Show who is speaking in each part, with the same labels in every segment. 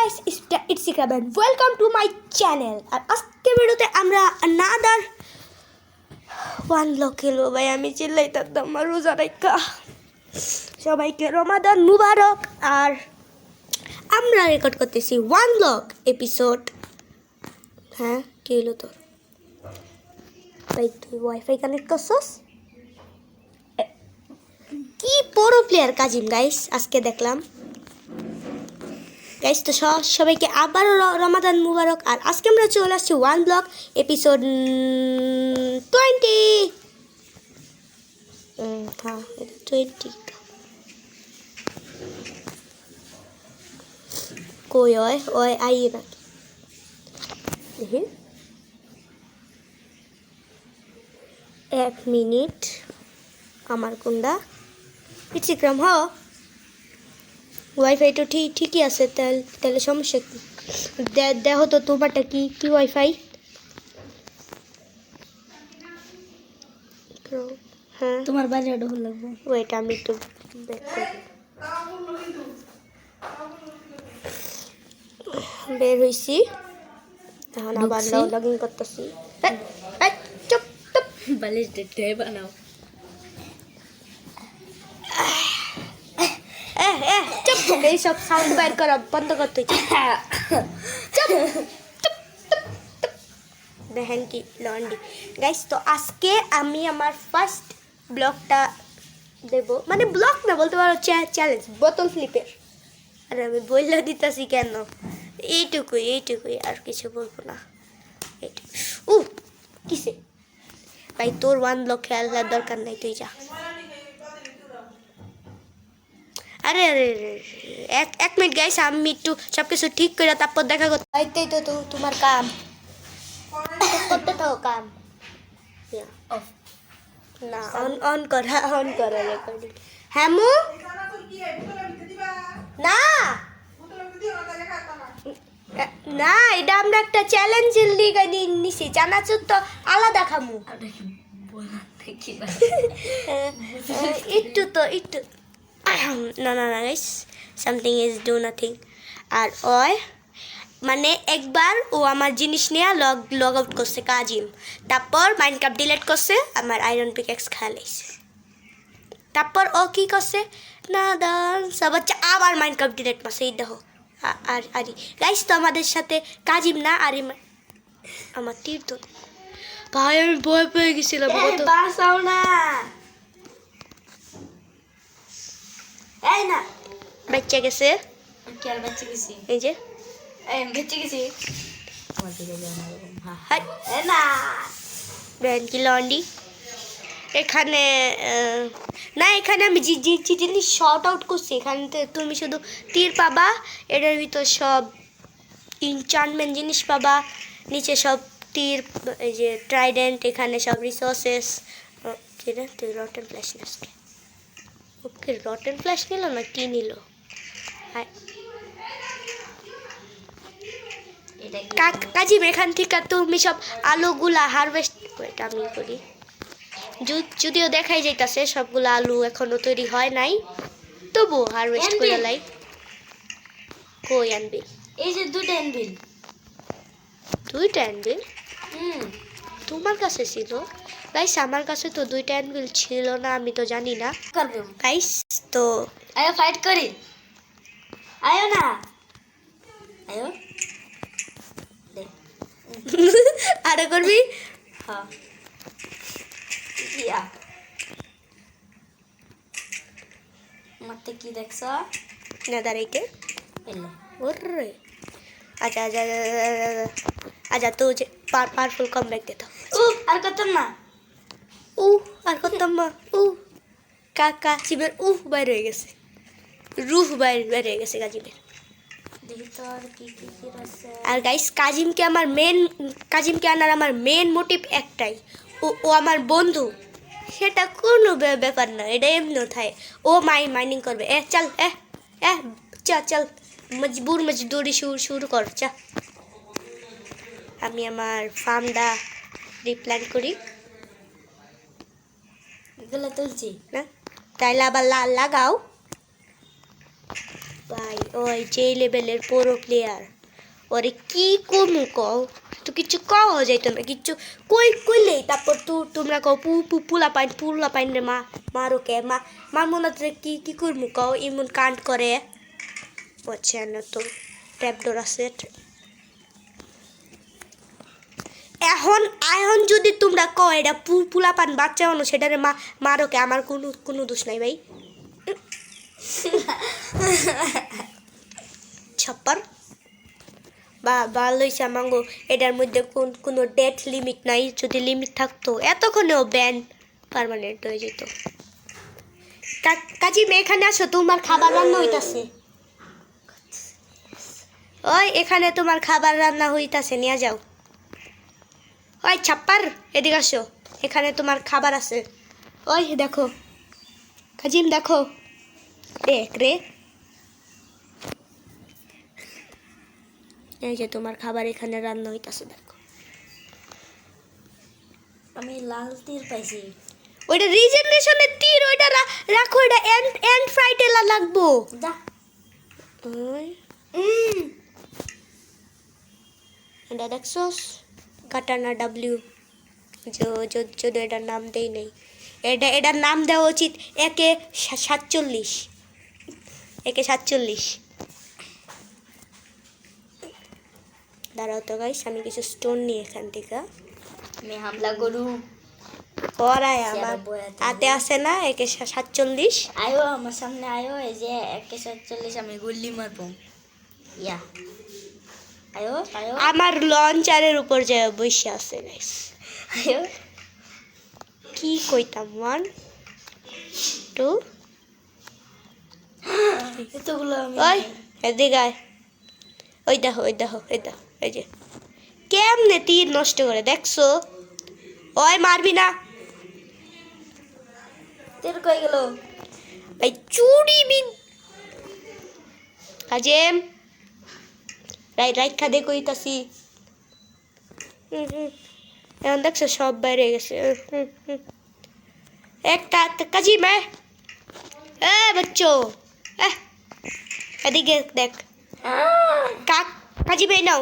Speaker 1: guys, it's Ikram and welcome to my channel. আর আজকের ভিডিওতে আমরা another one লোকেলো ভাই আমি চিল্লাইতাম রোজা রাখা সবাইকে রমাদান মুবারক। আর আমরা রেকর্ড করতেছি ওয়ান ব্লগ এপিসোড। হ্যাঁ কি হলো তোর ভাই, তুই ওয়াইফাই কানেক্ট করছস? কি বড় প্লেয়ার কাজিম গাইস, আজকে দেখলাম গাইস। তো সবাইকে আবারও রমাদান মুবারক। আর আজকে আমরা চলে আসছি ওয়ান ব্লগ এপিসোড 20। হ্যাঁ 20 কই ওই আই নাকি দেখি 1 মিনিট আমার কোনটা ইনস্টাগ্রাম। হ ওয়াইফাই তো ঠিকই আছে, তাহলে সমস্যা কি? দেখো তো তোমারটা কি ওয়াইফাই? হ্যাঁ
Speaker 2: তোমার বাজারটা ভালো লাগবে।
Speaker 1: ওইটা আমি একটু ব্যাক করি। বের হয়েছি, এখন আবার লগ ইন করতেছি। চুপ চুপ
Speaker 2: বালিশ দেখতে বানাও।
Speaker 1: এইসব সাউন্ড বাইর করা বন্ধ করতে দেখেন কি লন্ডি গাইস। তো আজকে আমি আমার ফার্স্ট ব্লগটা দেব, মানে ব্লগ না বলতে পারো, চ্যালেঞ্জ বোতল ফ্লিপের। আর আমি বললে দিতেছি কেন, এইটুকুই আর কিছু বলবো না। কিসে ভাই তোর ওয়ান ব্লগ খেয়াল দরকার নাই, তুই যা। আরে এক মিনিট গাইস, আমি একটু সব কিছু ঠিক করে তারপর দেখা করতে। এইটাই তো তোমার কাম, করতে থাকো কাম। না অন করা রেকর্ডিং। হ্যামু না না, এটা আমরা একটা চ্যালেঞ্জের লিগে নিছি, জানাচ্ছ তো আলাদা খামু। একটু না guys, something is do nothing. আর ওই মানে একবার ও আমার জিনিস নিয়ে লগ আউট করছে কাজিম, তারপর মাইনক্রাফট ডিলিট করছে, আমার আয়রন পিকেক্স খাইছে। তারপর ও কি করছে না সব আবার মাইনক্রাফট ডিলিট মারছে। এই দেখো আরি গাইস, তো আমাদের সাথে কাজিম না আরি আমার তীর তো ভাই, আমি ভয় পেয়ে গেছিলাম।
Speaker 2: বাসাও না, এই না
Speaker 1: বাচ্চা গেছে,
Speaker 2: কি আর বাচ্চা গেছি,
Speaker 1: এই যে
Speaker 2: বেঁচে গেছি।
Speaker 1: হাই
Speaker 2: না
Speaker 1: ব্যান কি লন্ডি এখানে না, এখানে আমি যে জিনিস শর্ট আউট করছি, এখানে তুমি শুধু তীর পাবা, এটার ভিতর সব ইনচার্টমেন্ট জিনিস পাবা, নিচে সব তীর, এই যে ট্রাইডেন্ট, এখানে সব রিসোর্সেস। যেটা তুই রটেন ফ্ল্যাশ নিসকে, ওকে রটেন ফ্ল্যাশ নিল না কি নিল? কাজিম এখান থেকে তুমি সব আলুগুলা হারভেস্ট, এটা আমি করি। যদিও দেখাই যাইতাছে সবগুলো আলু এখনো তৈরি হয় নাই, তবু হারভেস্ট করে লাই। কই আনবি?
Speaker 2: এই যে দুটো এনবিল।
Speaker 1: তোমার কাছে ছিল গাইস, আমার কাছে তো 2টা অ্যানভিল ছিল না, আমি তো জানি না গাইস। তো
Speaker 2: আয়ো ফাইট করি, আয়ো না আয়ো
Speaker 1: আরে করবি?
Speaker 2: হ্যাঁ ইয়া মারতে কি দেখছ
Speaker 1: না দাঁড়াইতে
Speaker 2: এলে
Speaker 1: ওরে আচ্ছা তো যে পাওয়ারফুল কমব্যাক দে তো।
Speaker 2: আর করতাম না,
Speaker 1: আর করতাম না। কাকা জিবের বাইর হয়ে গেছে, রুহ বাইর হয়ে গেছে কাজিমের।
Speaker 2: দেখি তো আর কি আছে।
Speaker 1: আর গাইস কাজিমকে আনার আমার মেন মোটিভ একটাই, ও আমার বন্ধু, সেটা কোনো ব্যাপার না, এটা এমনি থাকে। ও মাইনিং করবে। চল চল মজদুরি শুরু কর চা। আমি আমার ফার্মটা রিপ্ল্যান্ট করি।
Speaker 2: এগুলো তুলছি
Speaker 1: না তাইলে আবার লাগাও। ভাই ওই যে লেভেলের পুরো প্লেয়ার ওরে কি কমু কও তো কিছু কও যাইতো না কিছু কই কইলে তারপর তোমরা কও পুলা পাইন রে মারো কে মার মনে হচ্ছে কি করমু কও ইমন কান্ড করে বুঝছে না তো ট্র্যাপডোর আছে এখন এখন যদি তোমরা কও এটা পুলা পান বাচ্চা হলো সেটারে মারো কে আমার কোনো দোষ নাই ভাই ছাপ্পার বা ভালো হয়েছে আমাঙ্গো এটার মধ্যে কোনো ডেট লিমিট নাই যদি লিমিট থাকতো এতক্ষণেও ব্যান পার্মানেন্ট হয়ে যেত কাজী মেয়ে এখানে আসো তোমার খাবার রান্না হইতাছে ওই এখানে তোমার খাবার রান্না হইতাছে নিয়ে যাও ওই ছাপ্পার এদিকে আসো এখানে তোমার খাবার আছে ওই দেখো কাজিম দেখো দেখ রে এই যে তোমার খাবার এখানে রান্না হইতাছে দেখো
Speaker 2: আমি লাল তীর পাইছি
Speaker 1: ওইটা রিজেনারেশনের তীর ওইটা রাখো এটা এন্ড ফ্রাইটে লাগবো
Speaker 2: দা
Speaker 1: ওই এটা দেখছস কাটানা ডাব্লিউ যদি এটার নাম দেই নেই এটার নাম দেওয়া উচিত একে 47 দাঁড়াও তো গাইস আমি কিছু স্টোন নিয়ে এখান থেকে
Speaker 2: আমি হামলা করু
Speaker 1: পড়ায় আমার হাতে আছে না একে 47
Speaker 2: আয়ো আমার সামনে আয়ো এই যে 147 আমি গুল্লি মারবো ইয়া আয়ো আয়ো
Speaker 1: আমার লঞ্চারের উপর যে বসে আছে গাইস
Speaker 2: আয়ো
Speaker 1: কি কইতাম 1 2
Speaker 2: এতগুলো আমি
Speaker 1: ওই এদিকে আয় ওই দেখো এই যে কেমনে তীর নষ্ট করে দেখছো ওই মারবি না
Speaker 2: তীর কই গেল
Speaker 1: এই চুরি বিন কাজেম রাইট খাদে কইতাছি এখন দেখছো সব বাইরে গেছে একটা কাজিম এ বাচ্চো এদিকে দেখ কাজিম এই নাও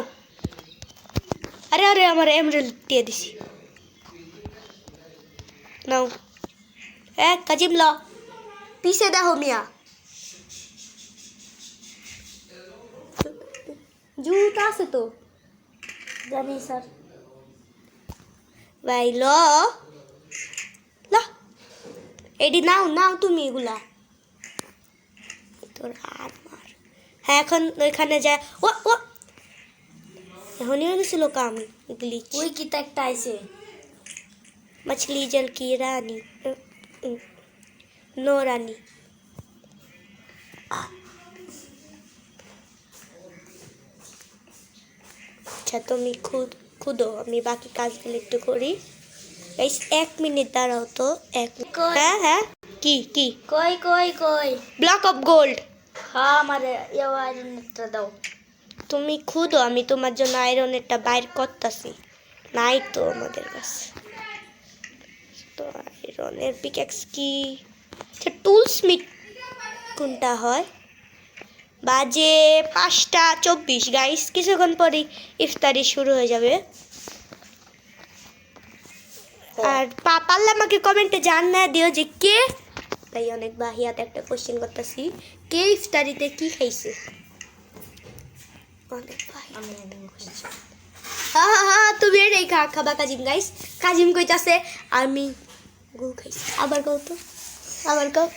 Speaker 1: আরে আমার এমরাল্ড দিয়ে দিছি নাও কাজিম ল পিছে দেখো মিয়া জুতা আছে তো
Speaker 2: জানি স্যার
Speaker 1: ভাই ল এডি নাও তুমি এগুলা তোর আর মার হ্যাঁ এখন ওইখানে যায় ও এখনই হয়ে গেছিল কাম গ্লিচ
Speaker 2: ওই কি তো একটা আইছে
Speaker 1: मछली जल की रानी नो रानी আচ্ছা তুমি খুদো আমি বাকি কাজগুলো একটু করি গাইস 1 মিনিট দাঁড়াও তো হ্যাঁ কি
Speaker 2: কই
Speaker 1: ব্লক অফ গোল্ড
Speaker 2: হ্যাঁ আমার আয়রনটা দাও
Speaker 1: তুমি খুদো আমি তোমার জন্য আয়রনেরটা বাইর করতেছি নাই তো আমাদের কাছে তো আয়রনের পিক্যাক্স কি আচ্ছা টুলসমিথ কোনটা হয় বাজে 5:24 গাইস কিছুক্ষণ পরেই ইফতারি শুরু হয়ে যাবে আর পারলে আমাকে কমেন্টে জানা দিও যে কে তাই অনেক বাহিয়াতে একটা কোশ্চেন করতেছি কে ইফতারিতে কি খাইছে অনেক ভাই হ্যাঁ তুমি এটাই খাবা কাজিম গাইস কাজিম কইতাছে আমি গু খাইছি আবার কও তো আবার কও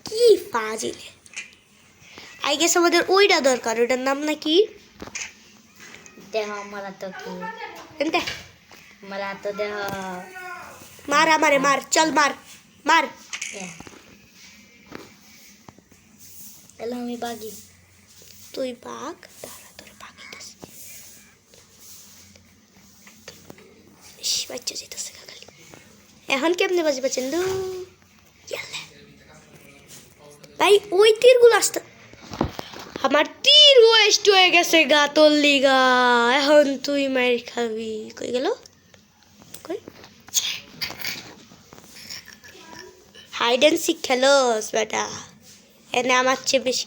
Speaker 1: কি ফাজিলে আই গেস আমাদের ওইটা দরকার ওটার নাম নাকি
Speaker 2: দেহ মারা তো কি
Speaker 1: এনতে
Speaker 2: মারা তো দেহ
Speaker 1: মার আমারে মার চল মার
Speaker 2: এলো আমি বাগি
Speaker 1: তুই বাঘ দাঁড়া তোর বাঘিতেছে বাচ্চা যেতেছে খালি এখন কেমনে বাজবে চন্দু ভাই ওই তীরগুলো আসতে আমার তীর ওয়েস্ট হয়ে গেছে গা তোর লিগা এখন তুই মার খাবি কই গেল কই হাইড অ্যান্ড সিক খেলোস বেটা এনে আমার চেয়ে বেশি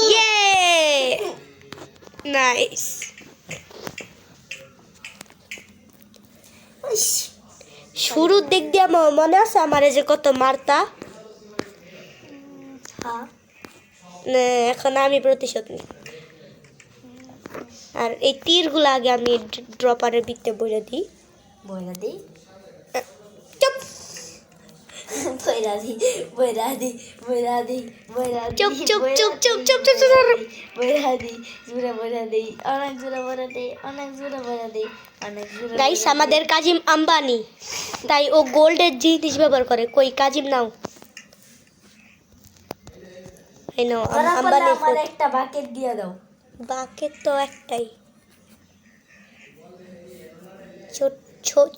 Speaker 1: ইয়ে নাইস শুরুর দিক দিয়ে আমার মনে আছে আমার যে কত মারতা
Speaker 2: হ্যাঁ
Speaker 1: না, এখন আমি প্রতিশোধ নিই আর এই তীরগুলো আগে আমি ড্রপারের ভিতরে বইরে দিই
Speaker 2: বইরা দিই
Speaker 1: চুপ
Speaker 2: বইরা দিই বইরা দিই বইরা দিই বইরা দিই
Speaker 1: চুপ চুপ চুপ চুপ চুপ চুপ চুপ
Speaker 2: বইরা দিই জোরে বইরা দিই অনেক জোরে বইরা দিই অনেক জোরে বইরা দিই অনেক জোরে
Speaker 1: গাইস আমাদের কাজিম আম্বানি তাই ও গোল্ডের জিনিস ব্যবহার করে কই কাজিম নাও এই নাও আম্বানি
Speaker 2: আমার একটা বাকেট দিয়ে দাও
Speaker 1: বাকেট তো একটাই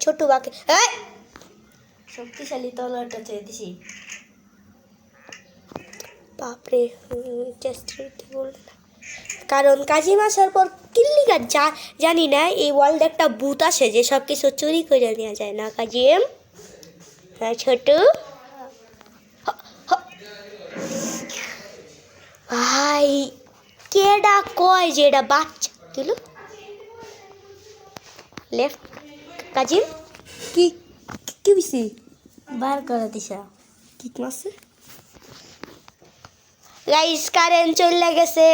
Speaker 1: ছোট বাকেট এই
Speaker 2: শক্তিশালী তলোয়ারটা চেয়ে দিছি
Speaker 1: বাপরে চেষ্টা করতে বলবে না কারণ কাজিম আসার পর কিল্লিগা জানি না এই ওয়ার্ল্ডে একটা ভূত আসে যে সব কিছু চুরি করে নেওয়া যায় না কাজিম হ্যাঁ ছোট ভাই কেডা কয় যে এটা বাচ্চা দিল লেফট কাজিম কি কি হইছে
Speaker 2: বার করে দিছা
Speaker 1: কি মাসে গাইস কারেন্ট চলে গেছে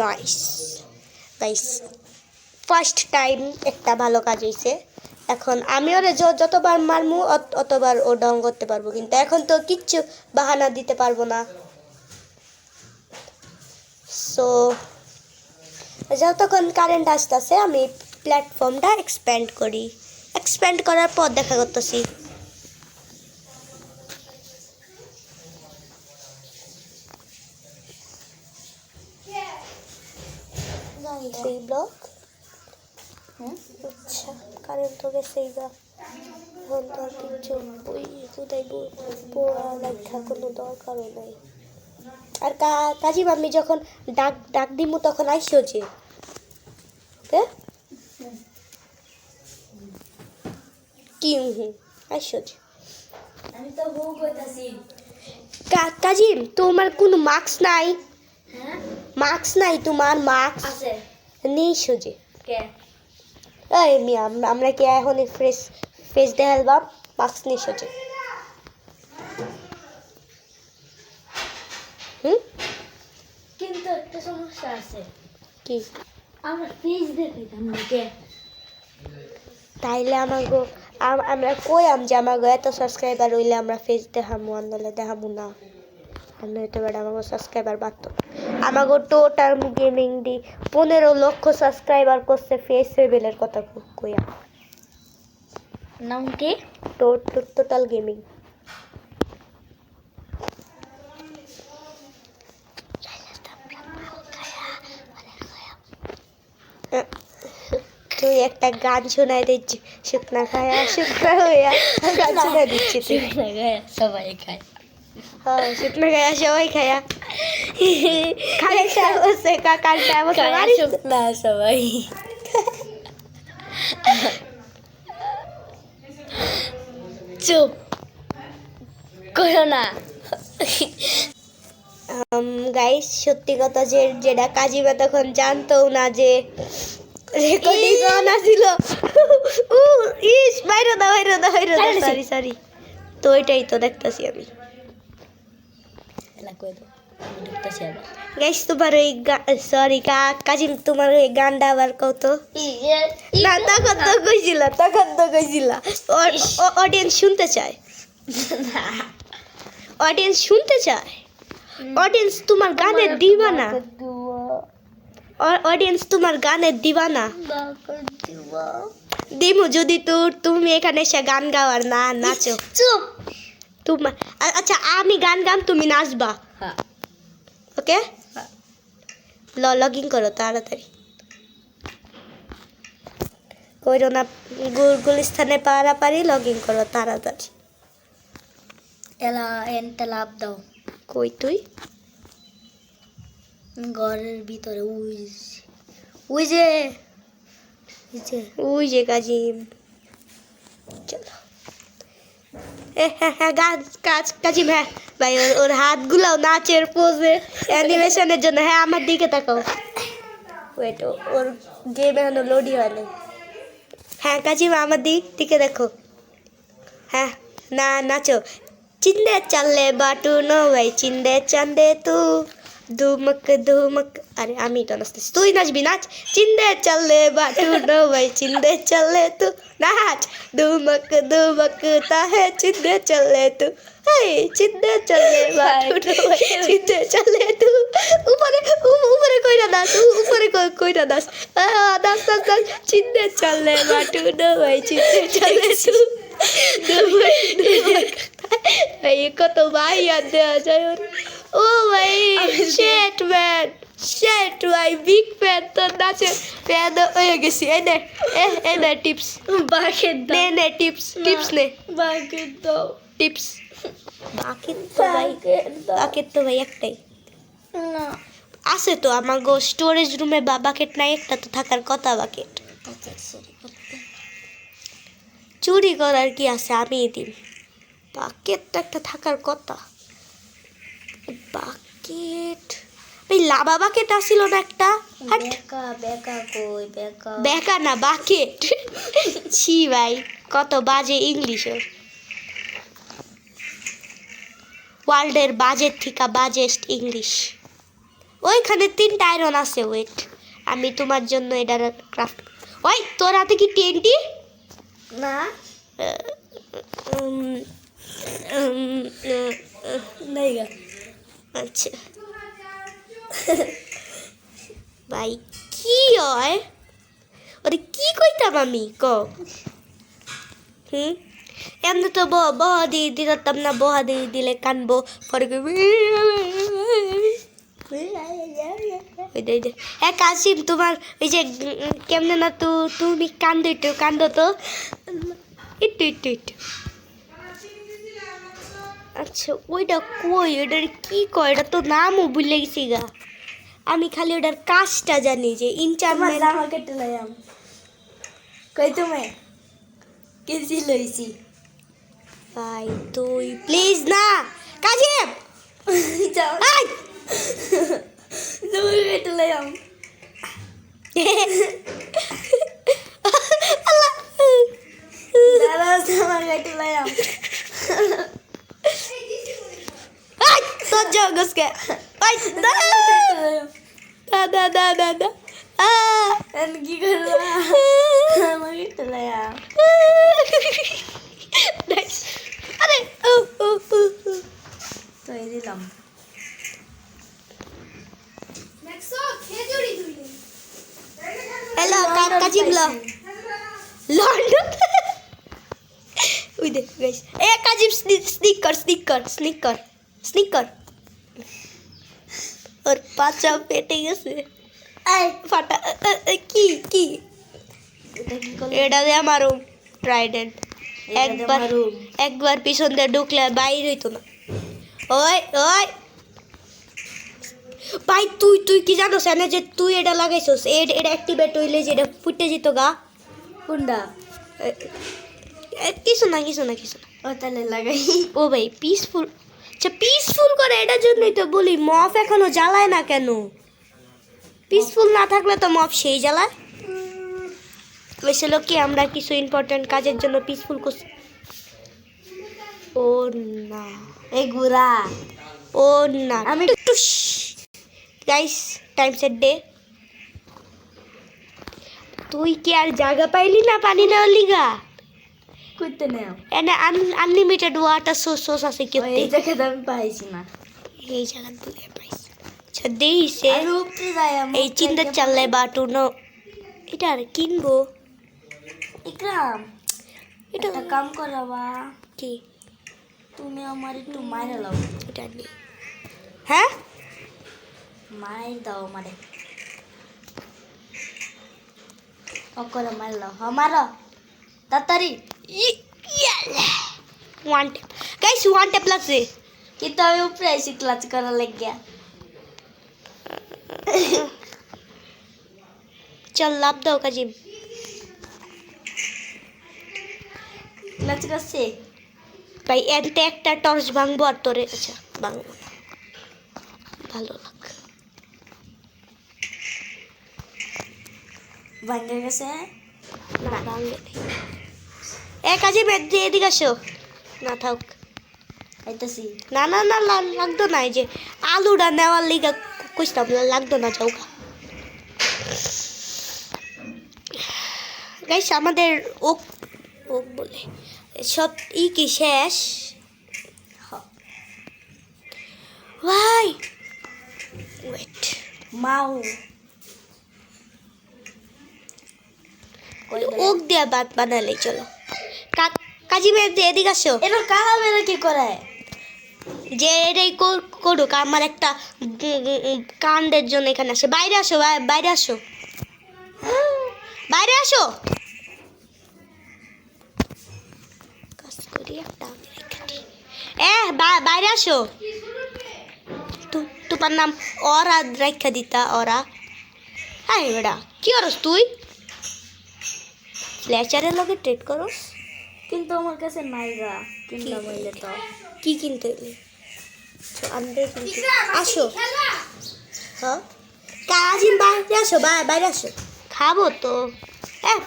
Speaker 1: নাইস গাইস ফার্স্ট টাইম একটা ভালো কাজ হইছে এখন আমি ওরে যতবার মারমু অতবার ও ডাউন করতে পারবো কিন্তু এখন তো কিচ্ছু বাহানা দিতে পারবো না সো যতক্ষণ কারেন্ট আসতেছে আমি প্ল্যাটফর্মটা এক্সপ্যান্ড করার পর দেখা করতেছি সেই ব্লক আচ্ছা কারেন্ট তো গেছেই গা এখন তো আর কিছু ওই কোথায় পড়া লেখা কোনো দরকারও নাই আর কাজী আমি যখন ডাক দিমু তখন আইসো যে ওকে কি আইসো যে
Speaker 2: আমি তো বউ কইতাছি
Speaker 1: কাজিম তোমার কোনো মার্কস নাই
Speaker 2: হ্যাঁ
Speaker 1: মার্কস নাই তোমার মার্কস
Speaker 2: আছে
Speaker 1: নেই সোজে
Speaker 2: কে
Speaker 1: এই মিয়া আমরা কি এখন ফেস দেখালবাম মার্কস নেই সোজে
Speaker 2: কিন্তু একটা সমস্যা আছে
Speaker 1: কি
Speaker 2: আমরা ফেস দেখাইতাম না কে
Speaker 1: তাইলে আমাগো আমরা কইলাম যে আমাগো এত সাবস্ক্রাইবার হইলে আমরা ফেস দেখামু আন্দোলে দেখামু না আমরা তো বেড়া আমাগো সাবস্ক্রাইবার বাড়তো আমাগো টোটাল গেমিং দি 15 লক্ষ সাবস্ক্রাইবার করছে ফেস লেভেলের কথা কইয়া
Speaker 2: নাম কি
Speaker 1: টোটাল গেমিং তুই একটা গান শোনাই দিচ্ছি শুকনা খায়া শুকনা হইয়া গান শোনাই দিচ্ছি তুই
Speaker 2: সবাই খায়
Speaker 1: হ্যাঁ শুকনা খায়া সবাই খায়া খালেকটা হচ্ছে কাকারটা আমাকে মারিস
Speaker 2: না সবাই চুপ করো না
Speaker 1: গাইস সত্যি কথা যে যেটা কাজিবা তখন জানতো না যে রেকর্ডিং অন আছিল ইস বাইরে দাও সরি তো এটাই তো দেখতাছি আমি
Speaker 2: না কই দাও আমি ঢুকতেছি আবার
Speaker 1: গাইস তোমার ওই সরি কাজিম তোমার ওই গানটা আবার কত না তখন তো কইছিল অডিয়েন্স শুনতে চায় অডিয়েন্স তোমার গানের দিবানা অডিয়েন্স তোমার গানের দিবানা দিমু যদি তুমি এখানে এসে গান গাও আর না নাচো
Speaker 2: চুপ
Speaker 1: তোমার আচ্ছা আমি গান গাম তুমি নাচবা
Speaker 2: হ্যাঁ
Speaker 1: ওকে লগ ইন করো তাড়াতাড়ি কইরো না গুলিস্তানে পারাপারি লগ ইন করো তাড়াতাড়ি
Speaker 2: এনটা লাভ দাও
Speaker 1: কই তুই
Speaker 2: ঘরের ভিতরে
Speaker 1: ওই যে কাজিম চলো হ্যাঁ হ্যাঁ কাজিম হ্যাঁ ভাই ওর হাতগুলাও নাচের পোজে অ্যানিমেশনের জন্য হ্যাঁ আমার দিকে তাকাও ওয়েট ওর গেম এখনো লোডই হয় নাই হ্যাঁ কাজিম আমার দিকে দেখো হ্যাঁ না নাচো চিন্দে চালে বাটু নো ভাই চিন্দে চান্দে তু ধুমক ধুমক আরে আমি তো নাচতেছি তুই নাচবি নাচ চিন্দে চালে বাটু নো ভাই চিন্দে চালে তু নাচ ধুমক ধুমক তাহে চিন্দে চালে তু এই চিন্দে চালে বাটু নো ভাই চিন্দে চালে তু উপরে উপরে কইরা নাচ উপরে কইরা নাচ নাচ নাচ নাচ চিন্দে চালে বাটু নো ভাই চিন্দে চালে তু ভাই কত ভাই আর দেওয়া যায় ওর ও ভাই শেট ম্যান শেট ভাই বিগ ফ্যান তোর নাচে ফ্যান হয়ে গেছি এই নে টিপস
Speaker 2: বাকেট দাও
Speaker 1: নে টিপস টিপস নে
Speaker 2: বাকেট দাও
Speaker 1: টিপস বাকেট তো ভাই একটাই
Speaker 2: না
Speaker 1: আছে তো আমার গো স্টোরেজ রুমে বাকেট নাই একটা তো থাকার কথা বাকেট চুরি করার কি আছে আমি দিন বাকেটটা একটা থাকার কথা বাকেট ওই লাভা বাকেট আসিল না একটা
Speaker 2: বেকা বেকা কই বেকা
Speaker 1: বেকা না বাকেট ছি ভাই কত বাজে ইংলিশ ওয়ার্ল্ডের বাজের থেকে বাজেস্ট ইংলিশ ওইখানে 3টা আয়রন আছে ওয়েট আমি তোমার জন্য এটা ক্রাফট ওই তোর হাতে কি টেন্টি
Speaker 2: না নাই গা
Speaker 1: আচ্ছা ভাই কি হয় ওরে কি কইতাম আমি ক এমনি তো বহ দিয়ে দিতাম না বহা দিয়ে দিলে কানবো পরে হ্যাঁ কাসিম তোমার ওই যে কেমনে না তুমি কান্দো তো একটু আচ্ছা ওইটা কই ওইটার কি কয় এটা তো নামও ভুলে গেছি গা আমি খালি ওটার কাজটা জানি যে ইনচার্জমেন্ট
Speaker 2: জামা কেটে লাইম কই তুমি কেজি লইছি
Speaker 1: ভাই তুই প্লিজ না কাজিম
Speaker 2: যাও
Speaker 1: আই
Speaker 2: জামা কেটে লাইম দাদা জামা কেটে লাইম
Speaker 1: আই তোর জগসকে আই দাদা
Speaker 2: এন কি করলা জামা কেটে লাইম
Speaker 1: আরে
Speaker 2: তো এই দিলাম
Speaker 1: হ্যালো কাজিম লন্ডন ওই দেখ গাইস এ কাজিম স্নিকার ওর পাছা পেটে গেছে
Speaker 2: এই
Speaker 1: ফাটা কি
Speaker 2: এটা কি করলা
Speaker 1: এটা দিয়ে আমারও ট্রাইডেন্ট একবার পিছন দিয়ে ঢুকলে আর বাইর হইতো না ওই ভাই তুই কি জানোস না যে তুই এটা লাগাইছস এটা অ্যাক্টিভেট হইলে যে এটা ফুটে যেত গা
Speaker 2: কোনটা
Speaker 1: কিছু না
Speaker 2: ও তাহলে লাগাই
Speaker 1: ও ভাই পিসফুল করে এটার জন্যই তো বলি মফ এখনো জ্বালায় না কেন পিসফুল না থাকলে তো মফ সেই জ্বালায় হয়েছিল কি আমরা কিছু ইম্পর্টেন্ট কাজের জন্য পিসফুল করছি ও না
Speaker 2: এই গুড়া
Speaker 1: ও না
Speaker 2: আমি
Speaker 1: একটু গাইস টাইম সেট ডে তুই কি আর জায়গা পাইলি না পানি নেওয়ার লিগা
Speaker 2: করতে নেও
Speaker 1: এনে আনলিমিটেড ওয়াটার সোর্স আছে কি
Speaker 2: এই জায়গায় তো আমি পাইছি না
Speaker 1: এই জায়গা বলে পাইছি আচ্ছা দেইছে
Speaker 2: আর উপরে যাই আমি
Speaker 1: এই চিন্তা চাললে বাটুনো এটা আর কিনবো
Speaker 2: ইকরাম
Speaker 1: এটা
Speaker 2: একটা কাম করবা
Speaker 1: কি
Speaker 2: তুমি আমার একটু মাইরে লাও
Speaker 1: এটা নেই হ্যাঁ
Speaker 2: মাইর দাও আমারে ওকরে মাইর লাও আমারো তাড়াতাড়ি
Speaker 1: one tap guys one tap লাগছে
Speaker 2: কিন্তু আমি উপরে আইসি ক্লাচ করা লাগিয়া
Speaker 1: চল লাভ দাও কাজিম
Speaker 2: ক্লাচ করছে
Speaker 1: ভাই এতে একটা টর্চ ভাঙবো আর তোরে আচ্ছা ভাঙবো না। ভালো লাগ
Speaker 2: ভাঙ্গে গেছে
Speaker 1: না ভাঙবে কাজে এদিকে আসো না থাক
Speaker 2: আইতাছি
Speaker 1: না না না লাগতো না এই যে আলুটা নেওয়ার লিগা কইতাম লাগতো না চৌকা গাইস আমাদের ওক ওক বলে সব কি শেষ ভাই ওয়েট
Speaker 2: মাউ
Speaker 1: ওক দিয়ে ভাত বানালে চলো কাজী মেয়ে এদিকে আসো
Speaker 2: এটা কালা মেরে কি করে
Speaker 1: যে এটাই করুক আমার একটা কাণ্ডের জন্য এখানে আসে বাইরে আসো বাইরে আসো বাইরে আসো কাজ করি একটা বাইরে আসো তোমার নাম ওরা রেখা দিতা ওরা হ্যাঁ বেটা কি করস তুই লেচারের লগে ট্রেড করস
Speaker 2: কিন্তু আমার কাছে নাইগা কিনলাম হইলে তো
Speaker 1: কি কিনতে এলি আসো হ্যাঁ কাজিন বাইরে আসো বাইরে আসো খাবো তো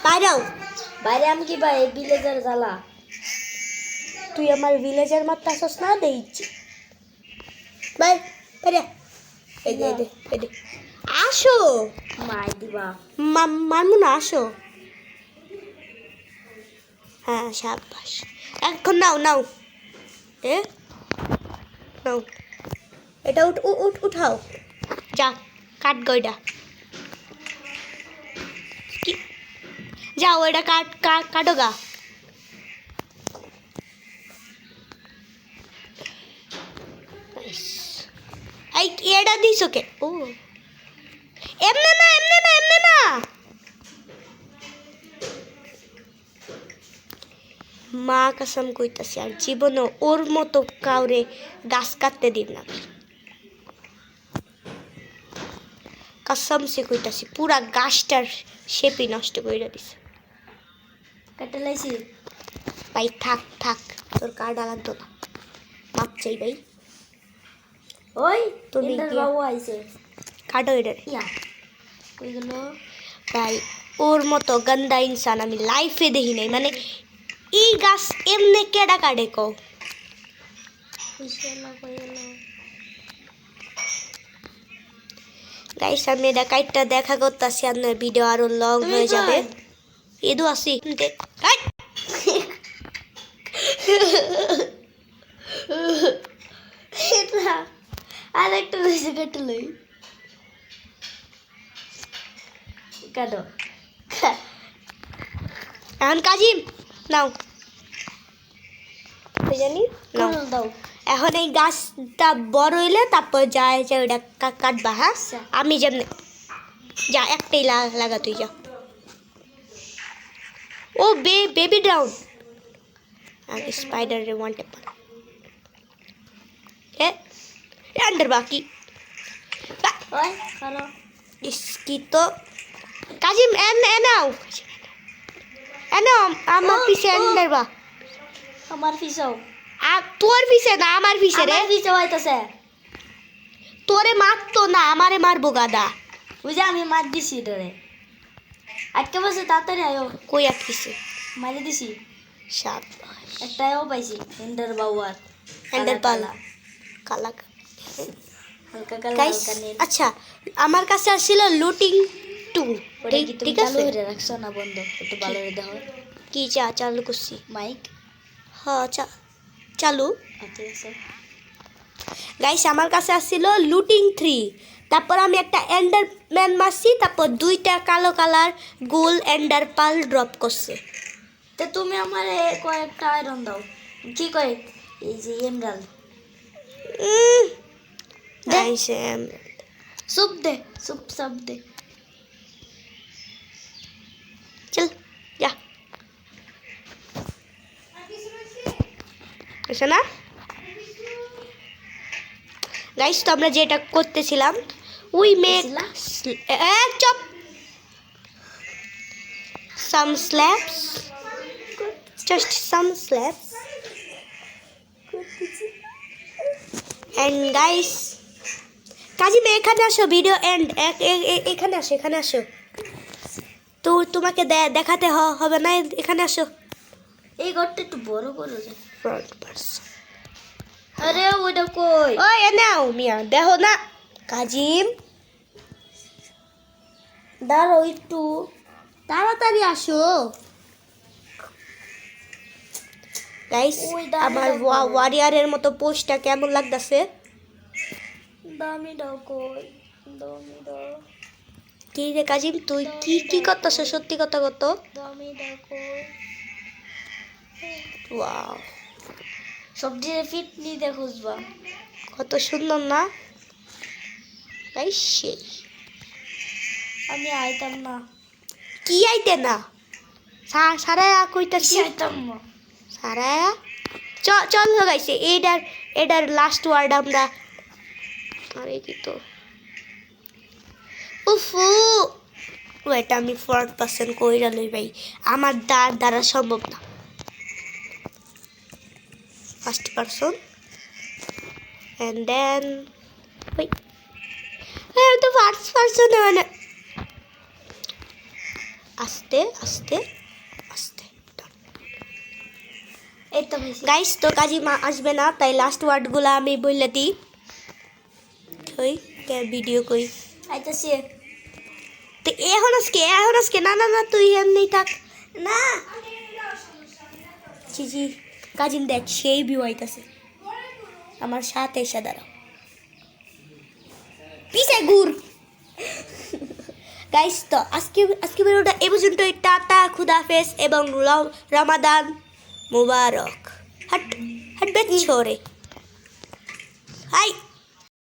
Speaker 1: বাইরেও
Speaker 2: বাইরে আমি কি ভাই বিলেজার জ্বালা
Speaker 1: তুই আমার ভিলেজের মাত্রা আসস না দিচ্ছি বাইরে আসো
Speaker 2: মাই দিবা
Speaker 1: মারমু না আসো হ্যাঁ সাবাস এখন নাও নাও নাও এটা উঠাও যা কাট গয়টা কি যাও এটা কাটো গা এই এটা দিস ওকে ও এমনে না মা কসম কইতাছি আর জীবনে ওর মতো কাউরে গাছ কাটতে দিন না কসম সে কইতাছি পুরা গাছটার শেপই নষ্ট করে দিছে
Speaker 2: কেটে লাইছি
Speaker 1: ভাই থাক তোর কার্ড লাগতো না মাপ চাই ভাই
Speaker 2: ওই
Speaker 1: তো
Speaker 2: ইন্টার
Speaker 1: দিয়া।
Speaker 2: বাবু আইছে
Speaker 1: কাটো এটা
Speaker 2: ইয়া কই গেল
Speaker 1: ভাই ওর মতো গন্দা ইনসান আমি লাইফে দেখি নাই মানে এই গাছ এমনি কেডা কাটে কও
Speaker 2: কইছে না কই গেল
Speaker 1: গাইস আমি এটা কাইটটা দেখা করতেছি আপনার ভিডিও আরো লং
Speaker 2: তুমি
Speaker 1: হয়ে যাবে
Speaker 2: কই?
Speaker 1: এদু আসি
Speaker 2: এটা আর একটা লইছে কেটে লই কাটো
Speaker 1: এখন কাজিম নাও জানি নাও
Speaker 2: কোন দাও
Speaker 1: এখন এই গাছটা বড় হইলে তারপর যায় যে ওটা কাটবা হ্যাঁ
Speaker 2: আচ্ছা।
Speaker 1: আমি যেমনি যা একটাই লাগা তুই যা ও বেবি ডাউন আর স্পাইডার রে ওয়ান টেপ अंदर बाकी
Speaker 2: ওই করো
Speaker 1: इसकी तो काजिम एनाओ আমার পিছে अंदर बा
Speaker 2: আমার পিছাও
Speaker 1: তোর পিছে না আমার পিছে রে
Speaker 2: আমার পিছাও আইতাছে
Speaker 1: তোরে মারতো না আমারে মারবো গাদা
Speaker 2: বুঝে আমি মার দিছি ধরে আজকে বসে তাড়াতাড়ি আয়ো
Speaker 1: কই আটকিছে
Speaker 2: মারি দিছি
Speaker 1: শাবাশ
Speaker 2: একটাও পাইছি ইন্টার বাবু আর
Speaker 1: এন্ডার পালা কালা
Speaker 2: হালকা কালা
Speaker 1: গাইস
Speaker 2: হালকা নীল
Speaker 1: আচ্ছা আমার কাছে আসছিল লুটিং 2
Speaker 2: ওটা কি তুমি
Speaker 1: ঠিক
Speaker 2: চালু
Speaker 1: আছে
Speaker 2: করে রাখছো না বন্ধ একটু ভালো করে দেখো
Speaker 1: কি চালু করছি
Speaker 2: মাইক
Speaker 1: হ্যাঁ চালু
Speaker 2: ঠিক আছে
Speaker 1: গাইস আমার কাছে আসছিল লুটিং 3 তারপর আমি একটা এন্ডারম্যান মারছি তারপর দুইটা কালো কালার গোল এন্ডার পাল ড্রপ করছে
Speaker 2: তো তুমি আমার কয়েকটা আয়রন দাও কি কয় এই যে এমরাল
Speaker 1: গাইস
Speaker 2: সুপ দে সুপ সব দে
Speaker 1: চল যা এসে না গাইস তো আমরা যেটা করতেছিলাম we make chop some slaps just some slaps and guys Kazim এখানে আসো, ভিডিও এন্ড এখানে আসো তো তোমাকে দেখাতে হবে না, এখানে আসো।
Speaker 2: এই ঘরটা একটু বড় করো যায়।
Speaker 1: ফ্রন্ট পারসন,
Speaker 2: আরে ওইটা কই?
Speaker 1: ওই নাও মিয়া, দেখো না কাজিম, দাঁড়াও একটু, তাড়াতাড়ি আসো গাইস।
Speaker 2: ওই দাঁড়াও,
Speaker 1: আমার
Speaker 2: দাঁড়াও।
Speaker 1: ওয়ারিয়ারের মতো পোস্টটা কেমন লাগতেছে?
Speaker 2: দামি দাও কই? দামি দাও,
Speaker 1: কি রে কাজিম, তুই কি করতেছ? সত্যি কথা কত?
Speaker 2: দামি দাও কই?
Speaker 1: ওয়াও,
Speaker 2: সবজি ফিটনি দেখুসবা।
Speaker 1: কত সুন্দর না গাইস? সেই
Speaker 2: আমি আইতাম না,
Speaker 1: কি আইতে না? সারা কইতাছি
Speaker 2: আইতাম না।
Speaker 1: সারা চল গাইছে এটার লাস্ট ওয়ার্ড আমরা, আরে কি তো উফু, ওইটা আমি 4% কইরা লই ভাই, আমার দ্বারা সম্ভব না। ফার্স্ট পারসন এন্ড দেন ওই, হ্যাঁ তো ফার্স্ট পারসন মানে আস্তে আস্তে আস্তে।
Speaker 2: এই তো ভাইছি।
Speaker 1: গাইস তো কাজিমা আসবে না, তাই লাস্ট ওয়ার্ডগুলো আমি বললে দিই। কই ভিডিও কই
Speaker 2: আইতাছি।
Speaker 1: তো এখন আজকে না না না, তুই এমনি থাক না। জি কাজিম দেখ, সেই ভিউ আইতাছে, আমার সাথে এসে দাঁড়াও, পিছে ঘুর। গাইস তো আজকে ভিডিওটা এ পর্যন্তই। টাটা, খুদাফেজ এবং রমাদান মুবারক। হট হট বেচ ছোরে।